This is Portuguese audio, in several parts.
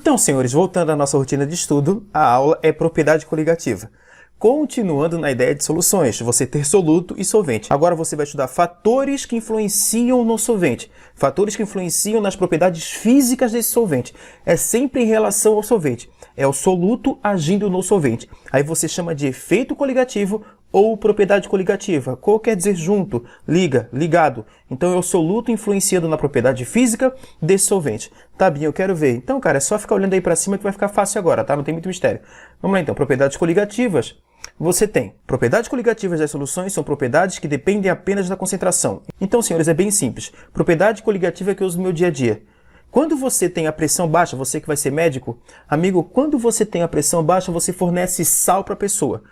Então, senhores, voltando à nossa rotina de estudo, a aula é propriedade coligativa. Continuando na ideia de soluções, você ter soluto e solvente. Agora você vai estudar fatores que influenciam no solvente. Fatores que influenciam nas propriedades físicas desse solvente. É sempre em relação ao solvente. É o soluto agindo no solvente. Aí você chama de efeito coligativo ou propriedade coligativa. Qual quer dizer junto, liga, ligado. Então é o soluto influenciando na propriedade física desse solvente. Tá bem, eu quero ver. Então, cara, é só ficar olhando aí para cima que vai ficar fácil agora, tá? Não tem muito mistério. Vamos lá então, propriedades coligativas. Você tem. Propriedades coligativas das soluções são propriedades que dependem apenas da concentração. Então, senhores, é bem simples. Propriedade coligativa que eu uso no meu dia a dia. Quando você tem a pressão baixa, você que vai ser médico, amigo, quando você tem a pressão baixa, você fornece sal para a pessoa.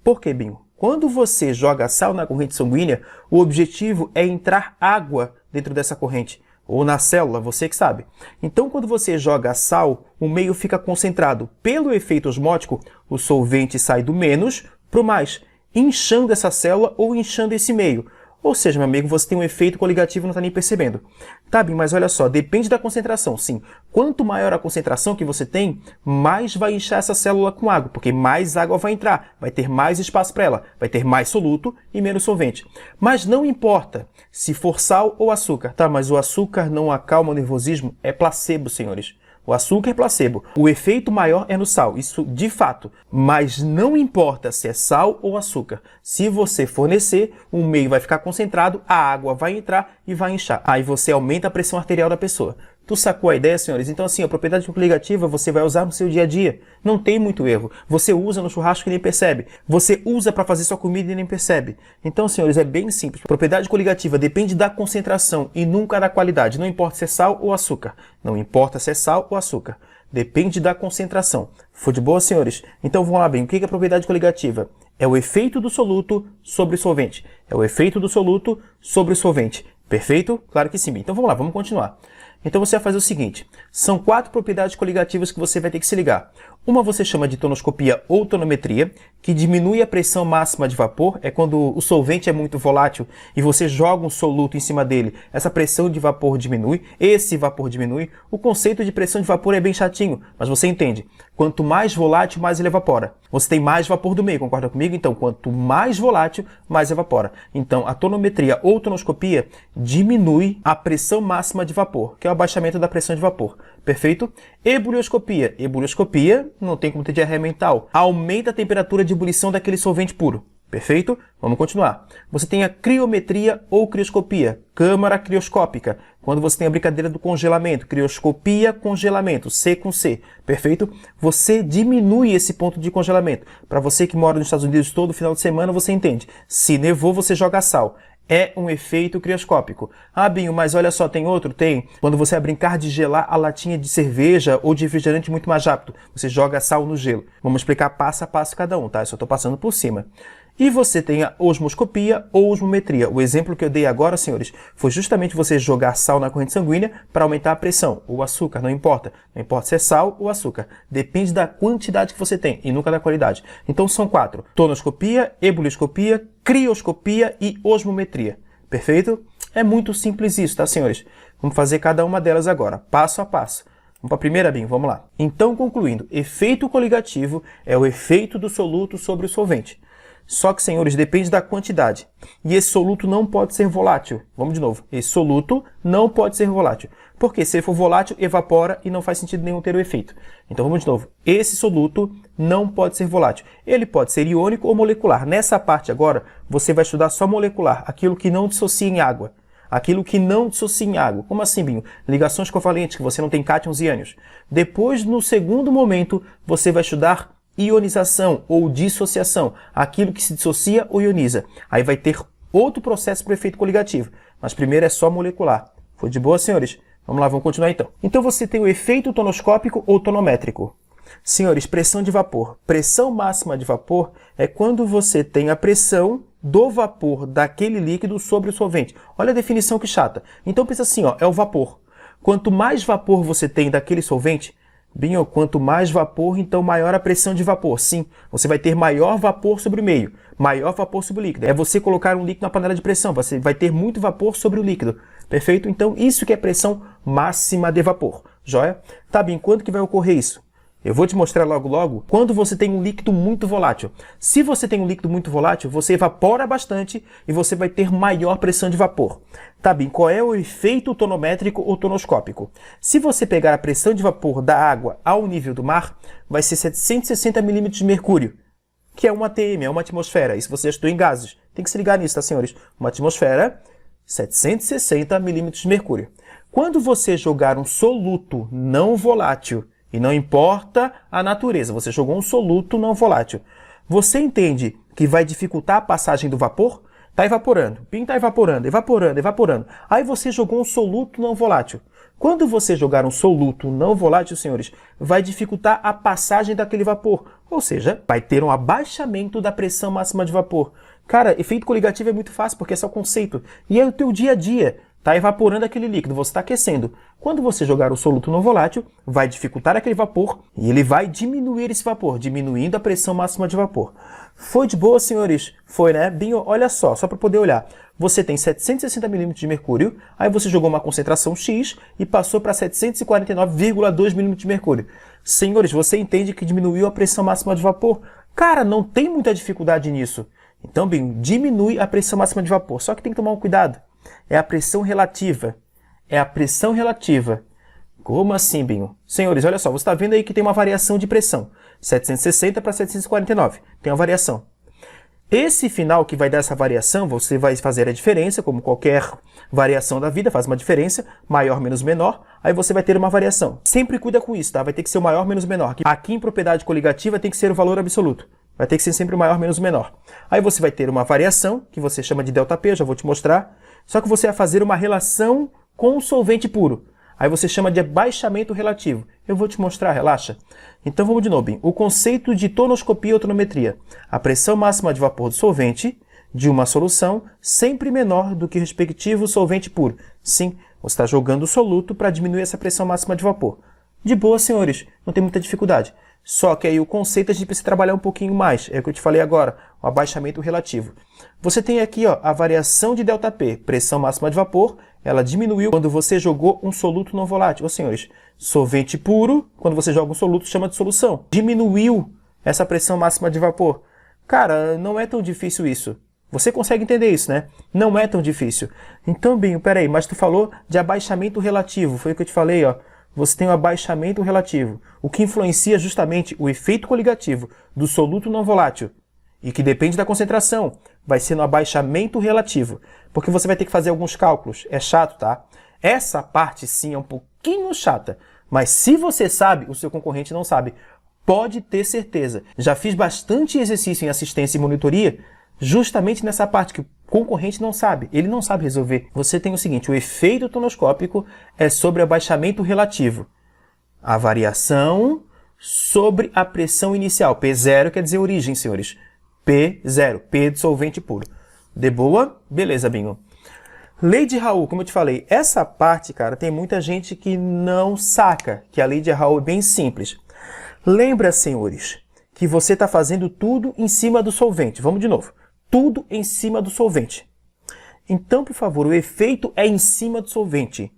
Por quê, Binho? Quando você joga sal na corrente sanguínea, o objetivo é entrar água dentro dessa corrente, ou na célula, você que sabe. Então, quando você joga sal, o meio fica concentrado. Pelo efeito osmótico, o solvente sai do menos para o mais, inchando essa célula ou inchando esse meio. Ou seja, meu amigo, você tem um efeito coligativo e não está nem percebendo. Tá bem, mas olha só, depende da concentração, sim. Quanto maior a concentração que você tem, mais vai inchar essa célula com água, porque mais água vai entrar, vai ter mais espaço para ela, vai ter mais soluto e menos solvente. Mas não importa se for sal ou açúcar, tá? Mas o açúcar não acalma o nervosismo, é placebo, senhores. O açúcar é placebo. O efeito maior é no sal, isso de fato. Mas não importa se é sal ou açúcar. Se você fornecer, o meio vai ficar concentrado, a água vai entrar e vai inchar. Aí você aumenta a pressão arterial da pessoa. Tu sacou a ideia, senhores? Então assim, a propriedade coligativa você vai usar no seu dia a dia. Não tem muito erro. Você usa no churrasco e nem percebe. Você usa para fazer sua comida e nem percebe. Então, senhores, é bem simples. Propriedade coligativa depende da concentração e nunca da qualidade. Não importa se é sal ou açúcar. Não importa se é sal ou açúcar. Depende da concentração. Foi de boa, senhores? Então vamos lá bem. O que é a propriedade coligativa? É o efeito do soluto sobre o solvente. É o efeito do soluto sobre o solvente. Perfeito? Claro que sim. Então vamos lá, vamos continuar. Então você vai fazer o seguinte, são 4 propriedades coligativas que você vai ter que se ligar. Uma você chama de tonoscopia ou tonometria, que diminui a pressão máxima de vapor, é quando o solvente é muito volátil e você joga um soluto em cima dele, essa pressão de vapor diminui, esse vapor diminui. O conceito de pressão de vapor é bem chatinho, mas você entende. Quanto mais volátil, mais ele evapora. Você tem mais vapor do meio, concorda comigo? Então, quanto mais volátil, mais evapora. Então, a tonometria ou tonoscopia diminui a pressão máxima de vapor, que é o abaixamento da pressão de vapor. Perfeito? Ebulioscopia. Ebulioscopia, não tem como ter diarreia mental. Aumenta a temperatura de ebulição daquele solvente puro. Perfeito? Vamos continuar. Você tem a criometria ou crioscopia, câmara crioscópica, quando você tem a brincadeira do congelamento, crioscopia, congelamento, C com C. Perfeito? Você diminui esse ponto de congelamento. Para você que mora nos Estados Unidos todo final de semana, você entende. Se nevou, você joga sal. É um efeito crioscópico. Ah, Binho, mas olha só, tem outro? Tem. Quando você vai brincar de gelar a latinha de cerveja ou de refrigerante muito mais rápido, você joga sal no gelo. Vamos explicar passo a passo cada um, tá? Eu só estou passando por cima. E você tem a osmoscopia ou osmometria. O exemplo que eu dei agora, senhores, foi justamente você jogar sal na corrente sanguínea para aumentar a pressão. Ou açúcar, não importa. Não importa se é sal ou açúcar. Depende da quantidade que você tem e nunca da qualidade. Então são 4. Tonoscopia, ebulioscopia, crioscopia e osmometria. Perfeito? É muito simples isso, tá, senhores? Vamos fazer cada uma delas agora, passo a passo. Vamos para a primeira, Binho, vamos lá. Então, concluindo, efeito coligativo é o efeito do soluto sobre o solvente. Só que, senhores, depende da quantidade. E esse soluto não pode ser volátil. Vamos de novo. Esse soluto não pode ser volátil. Porque se ele for volátil, evapora e não faz sentido nenhum ter o efeito. Então vamos de novo. Esse soluto não pode ser volátil. Ele pode ser iônico ou molecular. Nessa parte agora, você vai estudar só molecular. Aquilo que não dissocia em água. Aquilo que não dissocia em água. Como assim, Binho? Ligações covalentes, que você não tem cátions e ânions. Depois, no segundo momento, você vai estudar ionização ou dissociação, aquilo que se dissocia ou ioniza. Aí vai ter outro processo para o efeito coligativo, mas primeiro é só molecular. Foi de boa, senhores? Vamos lá, vamos continuar então. Então você tem o efeito tonoscópico ou tonométrico. Senhores, pressão de vapor. Pressão máxima de vapor é quando você tem a pressão do vapor daquele líquido sobre o solvente. Olha a definição que chata. Então pensa assim, ó, é o vapor. Quanto mais vapor você tem daquele solvente, Binho, quanto mais vapor, então maior a pressão de vapor. Sim, você vai ter maior vapor sobre o meio, maior vapor sobre o líquido. É você colocar um líquido na panela de pressão, você vai ter muito vapor sobre o líquido. Perfeito? Então, isso que é pressão máxima de vapor. Joia? Tá bem, quando que vai ocorrer isso? Eu vou te mostrar logo logo quando você tem um líquido muito volátil. Se você tem um líquido muito volátil, você evapora bastante e você vai ter maior pressão de vapor. Tá bem, qual é o efeito tonométrico ou tonoscópico? Se você pegar a pressão de vapor da água ao nível do mar, vai ser 760 milímetros de mercúrio, que é uma atm, é uma atmosfera. Isso você já estudou em gases. Tem que se ligar nisso, tá, senhores? Uma atmosfera, 760 milímetros de mercúrio. Quando você jogar um soluto não volátil, e não importa a natureza, você jogou um soluto não volátil, você entende que vai dificultar a passagem do vapor? Está evaporando, PIN está evaporando, evaporando, evaporando. Aí você jogou um soluto não volátil. Quando você jogar um soluto não volátil, senhores, vai dificultar a passagem daquele vapor. Ou seja, vai ter um abaixamento da pressão máxima de vapor. Cara, efeito coligativo é muito fácil, porque esse é o conceito. E é o teu dia a dia. Está evaporando aquele líquido, você está aquecendo. Quando você jogar o soluto não volátil, vai dificultar aquele vapor e ele vai diminuir esse vapor, diminuindo a pressão máxima de vapor. Foi de boa, senhores? Foi, né? Bem, olha só para poder olhar. Você tem 760 milímetros de mercúrio, aí você jogou uma concentração X e passou para 749,2 milímetros de mercúrio. Senhores, você entende que diminuiu a pressão máxima de vapor? Cara, não tem muita dificuldade nisso. Então, bem, diminui a pressão máxima de vapor. Só que tem que tomar um cuidado. É a pressão relativa. É a pressão relativa. Como assim, Binho? Senhores, olha só, você está vendo aí que tem uma variação de pressão. 760 para 749. Tem uma variação. Esse final que vai dar essa variação, você vai fazer a diferença, como qualquer variação da vida, faz uma diferença, maior menos menor, aí você vai ter uma variação. Sempre cuida com isso, tá? Vai ter que ser o maior menos menor. Aqui em propriedade coligativa tem que ser o valor absoluto. Vai ter que ser sempre o maior menos menor. Aí você vai ter uma variação, que você chama de ΔP, já vou te mostrar. Só que você vai fazer uma relação com o solvente puro. Aí você chama de abaixamento relativo. Eu vou te mostrar, relaxa. Então vamos de novo, bem. O conceito de tonoscopia ou tonometria. A pressão máxima de vapor do solvente de uma solução sempre menor do que o respectivo solvente puro. Sim, você está jogando o soluto para diminuir essa pressão máxima de vapor. De boa, senhores, não tem muita dificuldade. Só que aí o conceito a gente precisa trabalhar um pouquinho mais. É o que eu te falei agora, o abaixamento relativo. Você tem aqui ó, a variação de ΔP, pressão máxima de vapor, ela diminuiu quando você jogou um soluto não volátil. Ô, senhores, solvente puro, quando você joga um soluto, chama de solução. Diminuiu essa pressão máxima de vapor. Cara, não é tão difícil isso. Você consegue entender isso, né? Não é tão difícil. Então, Binho, peraí, mas tu falou de abaixamento relativo, foi o que eu te falei, ó. Você tem o abaixamento relativo, o que influencia justamente o efeito coligativo do soluto não volátil, e que depende da concentração, vai ser no abaixamento relativo, porque você vai ter que fazer alguns cálculos. É chato, tá? Essa parte sim é um pouquinho chata, mas se você sabe, o seu concorrente não sabe. Pode ter certeza. Já fiz bastante exercício em assistência e monitoria, justamente nessa parte que o concorrente não sabe, ele não sabe resolver. Você tem o seguinte, o efeito tonoscópico é sobre abaixamento relativo. A variação sobre a pressão inicial. P0 quer dizer origem, senhores. P0, P de solvente puro. De boa? Beleza, Binho. Lei de Raul, como eu te falei, essa parte, cara, tem muita gente que não saca, que a lei de Raul é bem simples. Lembra, senhores, que você está fazendo tudo em cima do solvente. Vamos de novo. Tudo em cima do solvente. Então, por favor, o efeito é em cima do solvente.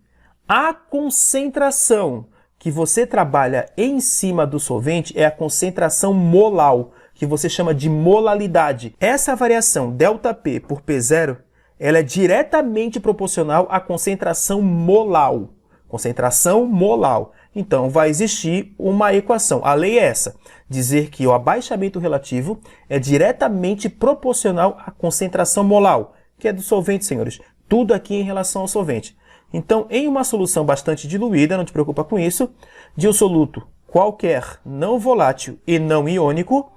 A concentração que você trabalha em cima do solvente é a concentração molar, que você chama de molalidade. Essa variação ΔP por P0, ela é diretamente proporcional à concentração molar. Concentração molar. Então, vai existir uma equação. A lei é essa. Dizer que o abaixamento relativo é diretamente proporcional à concentração molar, que é do solvente, senhores. Tudo aqui em relação ao solvente. Então, em uma solução bastante diluída, não te preocupa com isso, de um soluto qualquer não volátil e não iônico,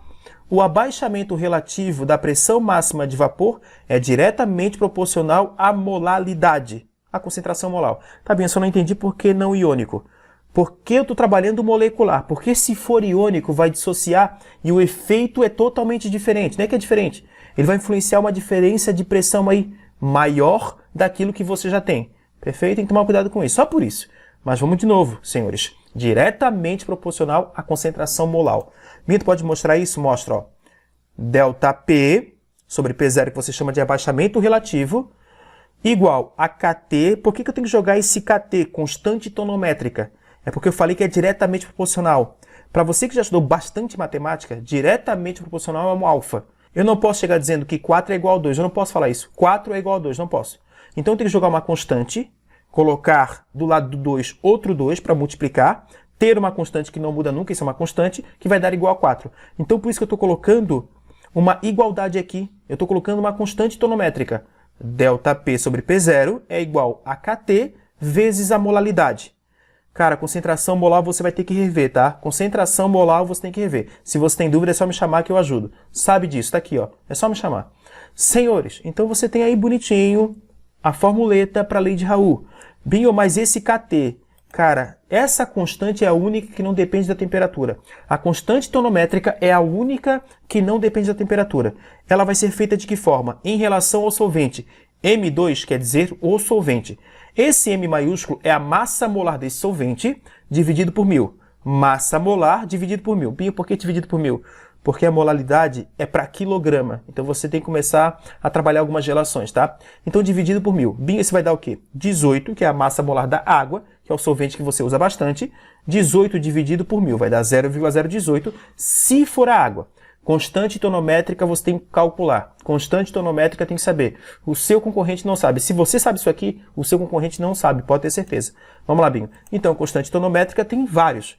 o abaixamento relativo da pressão máxima de vapor é diretamente proporcional à molalidade, à concentração molar. Tá bem, eu só não entendi por que não iônico. Porque eu estou trabalhando molecular. Porque se for iônico, vai dissociar e o efeito é totalmente diferente. Não é que é diferente. Ele vai influenciar uma diferença de pressão aí maior daquilo que você já tem. Perfeito? Tem que tomar cuidado com isso. Só por isso. Mas vamos de novo, senhores. Diretamente proporcional à concentração molar. Minto pode mostrar isso? Mostra, ó. ΔP sobre P0, que você chama de abaixamento relativo, igual a KT. Por que eu tenho que jogar esse KT, constante tonométrica? É porque eu falei que é diretamente proporcional. Para você que já estudou bastante matemática, diretamente proporcional é um alfa. Eu não posso chegar dizendo que 4 é igual a 2, eu não posso falar isso. 4 é igual a 2, não posso. Então eu tenho que jogar uma constante, colocar do lado do 2 outro 2 para multiplicar, ter uma constante que não muda nunca, isso é uma constante, que vai dar igual a 4. Então por isso que eu estou colocando uma igualdade aqui. Eu estou colocando uma constante tonométrica. ΔP sobre P0 é igual a KT vezes a molaridade. Cara, concentração molar você vai ter que rever, tá? Concentração molar você tem que rever. Se você tem dúvida, é só me chamar que eu ajudo. Sabe disso, tá aqui, ó. É só me chamar. Senhores, então você tem aí bonitinho a formuleta para a lei de Raul. Binho, mas esse KT, cara, essa constante é a única que não depende da temperatura. A constante tonométrica é a única que não depende da temperatura. Ela vai ser feita de que forma? Em relação ao solvente. M2 quer dizer o solvente. Esse M maiúsculo é a massa molar desse solvente dividido por 1000. Massa molar dividido por 1000. Binho, por que dividido por 1000? Porque a molaridade é para quilograma. Então você tem que começar a trabalhar algumas relações, tá? Então dividido por 1000. Binho, isso vai dar o quê? 18, que é a massa molar da água, que é o solvente que você usa bastante. 18 dividido por 1000 vai dar 0,018 se for a água. Constante tonométrica você tem que calcular. Constante tonométrica tem que saber. O seu concorrente não sabe. Se você sabe isso aqui, o seu concorrente não sabe, pode ter certeza. Vamos lá, Binho. Então, constante tonométrica tem vários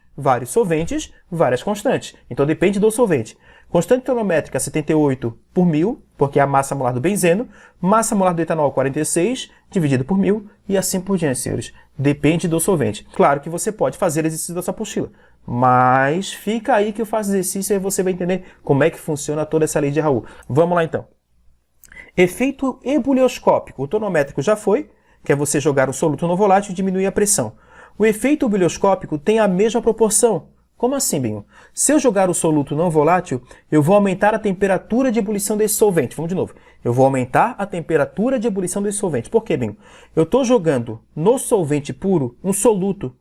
solventes, várias constantes. Então, depende do solvente. Constante tonométrica 78 por 1000, porque é a massa molar do benzeno. Massa molar do etanol 46, dividido por 1000, e assim por diante, senhores. Depende do solvente. Claro que você pode fazer exercício da sua apostila, mas fica aí que eu faço exercício e você vai entender como é que funciona toda essa lei de Raul. Vamos lá, então. Efeito ebulioscópico. O tonométrico já foi, que é você jogar o soluto no volátil e diminuir a pressão. O efeito ebulioscópico tem a mesma proporção. Como assim, Binho? Se eu jogar o soluto não volátil, eu vou aumentar a temperatura de ebulição desse solvente. Vamos de novo. Eu vou aumentar a temperatura de ebulição desse solvente. Por quê, Binho? Eu estou jogando no solvente puro um soluto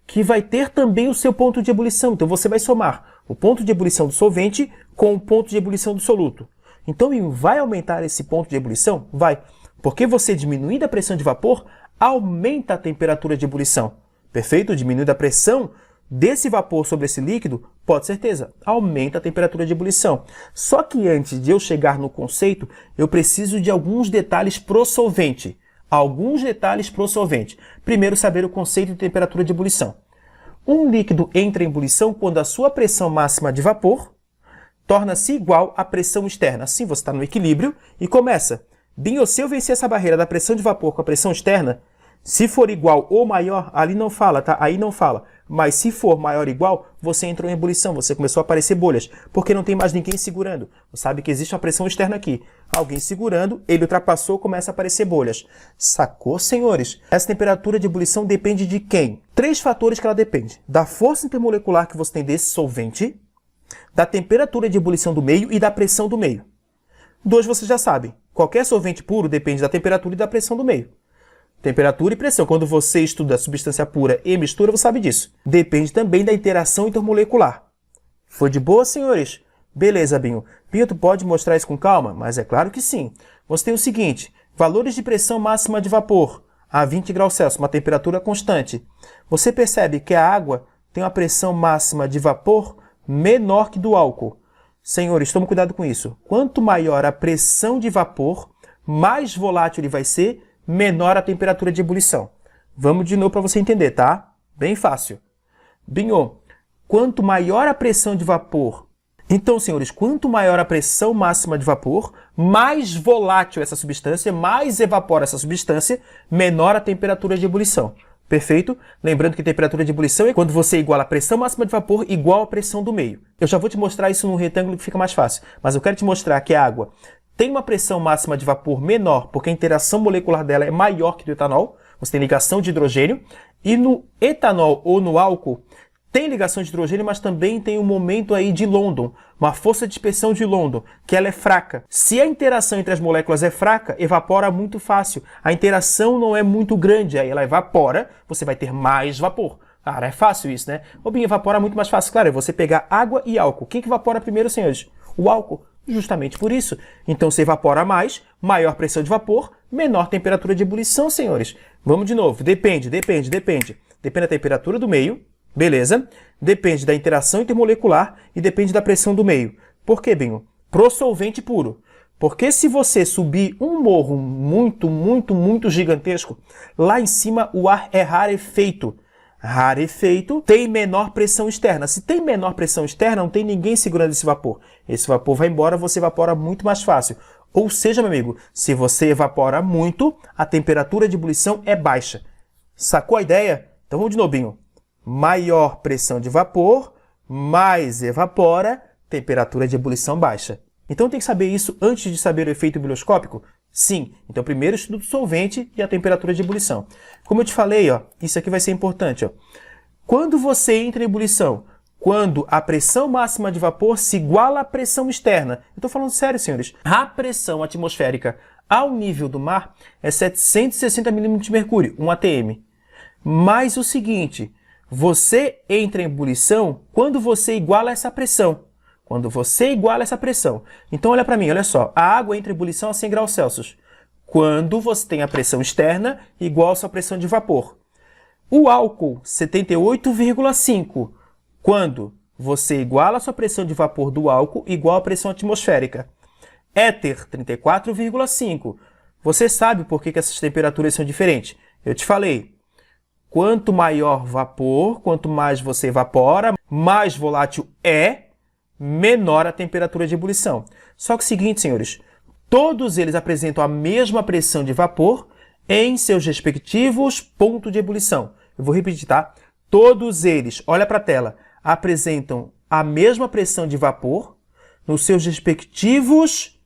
que vai ter também o seu ponto de ebulição. Então você vai somar o ponto de ebulição do solvente com o ponto de ebulição do soluto. Então, Binho, vai aumentar esse ponto de ebulição? Vai. Porque você diminuindo a pressão de vapor, aumenta a temperatura de ebulição. Perfeito? Diminuindo a pressão desse vapor sobre esse líquido, pode certeza, aumenta a temperatura de ebulição. Só que antes de eu chegar no conceito, eu preciso de alguns detalhes pro solvente. Alguns detalhes pro solvente. Primeiro, saber o conceito de temperatura de ebulição. Um líquido entra em ebulição quando a sua pressão máxima de vapor torna-se igual à pressão externa. Assim você está no equilíbrio e começa. Binho, se eu vencer essa barreira da pressão de vapor com a pressão externa, se for igual ou maior, ali não fala, tá? Aí não fala. Mas se for maior ou igual, você entrou em ebulição, você começou a aparecer bolhas, porque não tem mais ninguém segurando. Você sabe que existe uma pressão externa aqui. Alguém segurando, ele ultrapassou, começa a aparecer bolhas. Sacou, senhores? Essa temperatura de ebulição depende de quem? 3 fatores que ela depende. Da força intermolecular que você tem desse solvente, da temperatura de ebulição do meio e da pressão do meio. 2 vocês já sabem. Qualquer solvente puro depende da temperatura e da pressão do meio. Temperatura e pressão. Quando você estuda substância pura e mistura, você sabe disso. Depende também da interação intermolecular. Foi de boa, senhores? Beleza, Binho. Binho, tu pode mostrar isso com calma? Mas é claro que sim. Você tem o seguinte, valores de pressão máxima de vapor a 20 graus Celsius, uma temperatura constante. Você percebe que a água tem uma pressão máxima de vapor menor que do álcool. Senhores, tome cuidado com isso. Quanto maior a pressão de vapor, mais volátil ele vai ser, menor a temperatura de ebulição. Vamos de novo para você entender, tá? Bem fácil. Binho, quanto maior a pressão de vapor... Então, senhores, quanto maior a pressão máxima de vapor, mais volátil essa substância, mais evapora essa substância, menor a temperatura de ebulição. Perfeito? Lembrando que temperatura de ebulição é quando você iguala a pressão máxima de vapor igual à pressão do meio. Eu já vou te mostrar isso num retângulo que fica mais fácil, mas eu quero te mostrar que a água tem uma pressão máxima de vapor menor, porque a interação molecular dela é maior que do etanol, você tem ligação de hidrogênio, e no etanol ou no álcool tem ligação de hidrogênio, mas também tem um momento aí de London, uma força de dispersão de London, que ela é fraca. Se a interação entre as moléculas é fraca, evapora muito fácil. A interação não é muito grande, aí ela evapora, você vai ter mais vapor. Cara, é fácil isso, né? O Binho, evapora muito mais fácil. Claro, é você pegar água e álcool. Quem que evapora primeiro, senhores? O álcool. Justamente por isso. Então, se evapora mais, maior pressão de vapor, menor temperatura de ebulição, senhores. Vamos de novo. Depende. Depende da temperatura do meio, beleza? Depende da interação intermolecular e depende da pressão do meio. Por quê, Binho? Pro solvente puro. Porque se você subir um morro muito gigantesco, lá em cima o ar é rarefeito. Rarefeito tem menor pressão externa. Se tem menor pressão externa, não tem ninguém segurando esse vapor. Esse vapor vai embora, você evapora muito mais fácil. Ou seja, meu amigo, se você evapora muito, a temperatura de ebulição é baixa. Sacou a ideia? Então vamos de novo, Binho. Maior pressão de vapor, mais evapora, temperatura de ebulição baixa. Então tem que saber isso antes de saber o efeito biblioscópico? Sim. Então primeiro estudo do solvente e a temperatura de ebulição. Como eu te falei, ó, isso aqui vai ser importante. Ó. Quando você entra em ebulição? Quando a pressão máxima de vapor se iguala à pressão externa. Eu estou falando sério, senhores. A pressão atmosférica ao nível do mar é 760 milímetros de mercúrio, 1 atm. Mas o seguinte, você entra em ebulição quando você iguala essa pressão. Quando você iguala essa pressão. Então, olha para mim, olha só. A água entra em ebulição a 100 graus Celsius. Quando você tem a pressão externa igual à sua pressão de vapor. O álcool, 78,5. Quando você iguala a sua pressão de vapor do álcool igual à pressão atmosférica. Éter, 34,5. Você sabe por que essas temperaturas são diferentes? Eu te falei. Quanto maior vapor, quanto mais você evapora, mais volátil é, menor a temperatura de ebulição. Só que é o seguinte, senhores, todos eles apresentam a mesma pressão de vapor em seus respectivos pontos de ebulição. Eu vou repetir, tá? Todos eles, olha para a tela, apresentam a mesma pressão de vapor nos seus respectivos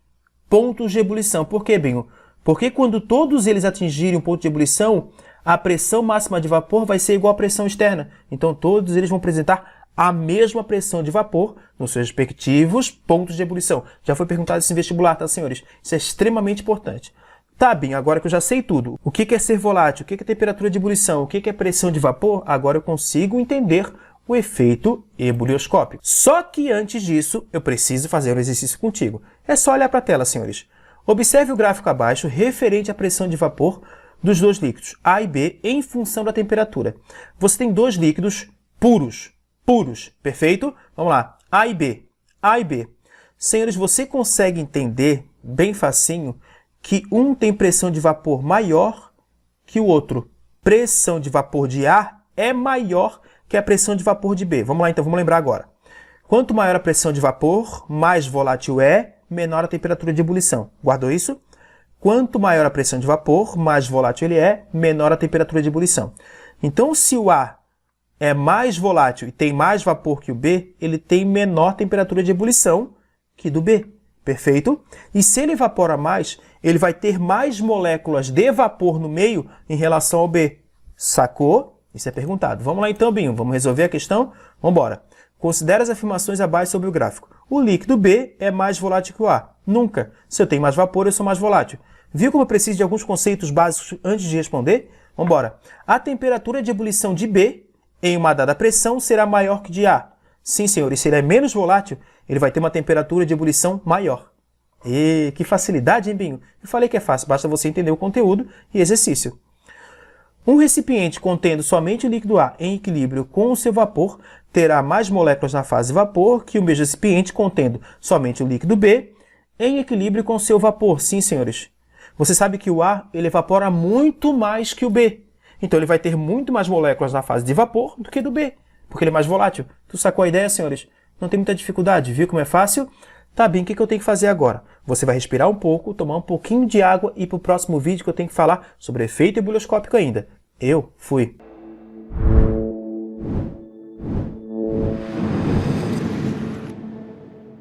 pontos de ebulição. Por quê, Binho? Porque quando todos eles atingirem um ponto de ebulição, a pressão máxima de vapor vai ser igual à pressão externa. Então todos eles vão apresentar a mesma pressão de vapor nos seus respectivos pontos de ebulição. Já foi perguntado isso em vestibular, tá, senhores? Isso é extremamente importante. Tá, bem, agora que eu já sei tudo, o que é ser volátil, o que é temperatura de ebulição, o que é pressão de vapor, agora eu consigo entender o efeito ebulioscópico. Só que antes disso, eu preciso fazer um exercício contigo. É só olhar para a tela, senhores. Observe o gráfico abaixo referente à pressão de vapor dos dois líquidos, A e B, em função da temperatura. Você tem dois líquidos puros, perfeito? Vamos lá, A e B. A e B. Senhores, você consegue entender bem facinho que um tem pressão de vapor maior que o outro. Pressão de vapor de A é maior que a pressão de vapor de B. Vamos lá então, vamos lembrar agora. Quanto maior a pressão de vapor, mais volátil é, menor a temperatura de ebulição. Guardou isso? Quanto maior a pressão de vapor, mais volátil ele é, menor a temperatura de ebulição. Então, se o A é mais volátil e tem mais vapor que o B, ele tem menor temperatura de ebulição que do B. Perfeito? E se ele evapora mais, ele vai ter mais moléculas de vapor no meio em relação ao B. Sacou? Isso é perguntado. Vamos lá então, Binho. Vamos resolver a questão? Vamos embora. Considere as afirmações abaixo sobre o gráfico. O líquido B é mais volátil que o A. Nunca. Se eu tenho mais vapor, eu sou mais volátil. Viu como eu preciso de alguns conceitos básicos antes de responder? Vamos embora. A temperatura de ebulição de B em uma dada pressão será maior que de A. Sim, senhores, se ele é menos volátil, ele vai ter uma temperatura de ebulição maior. E que facilidade, hein, Binho? Eu falei que é fácil, basta você entender o conteúdo e exercício. Um recipiente contendo somente o líquido A em equilíbrio com o seu vapor terá mais moléculas na fase vapor que o mesmo recipiente contendo somente o líquido B em equilíbrio com o seu vapor. Sim, senhores. Você sabe que o A ele evapora muito mais que o B. Então ele vai ter muito mais moléculas na fase de vapor do que do B, porque ele é mais volátil. Tu sacou a ideia, senhores? Não tem muita dificuldade, viu como é fácil? Tá bem, o que eu tenho que fazer agora? Você vai respirar um pouco, tomar um pouquinho de água e ir para o próximo vídeo que eu tenho que falar sobre efeito ebulioscópico ainda. Eu fui!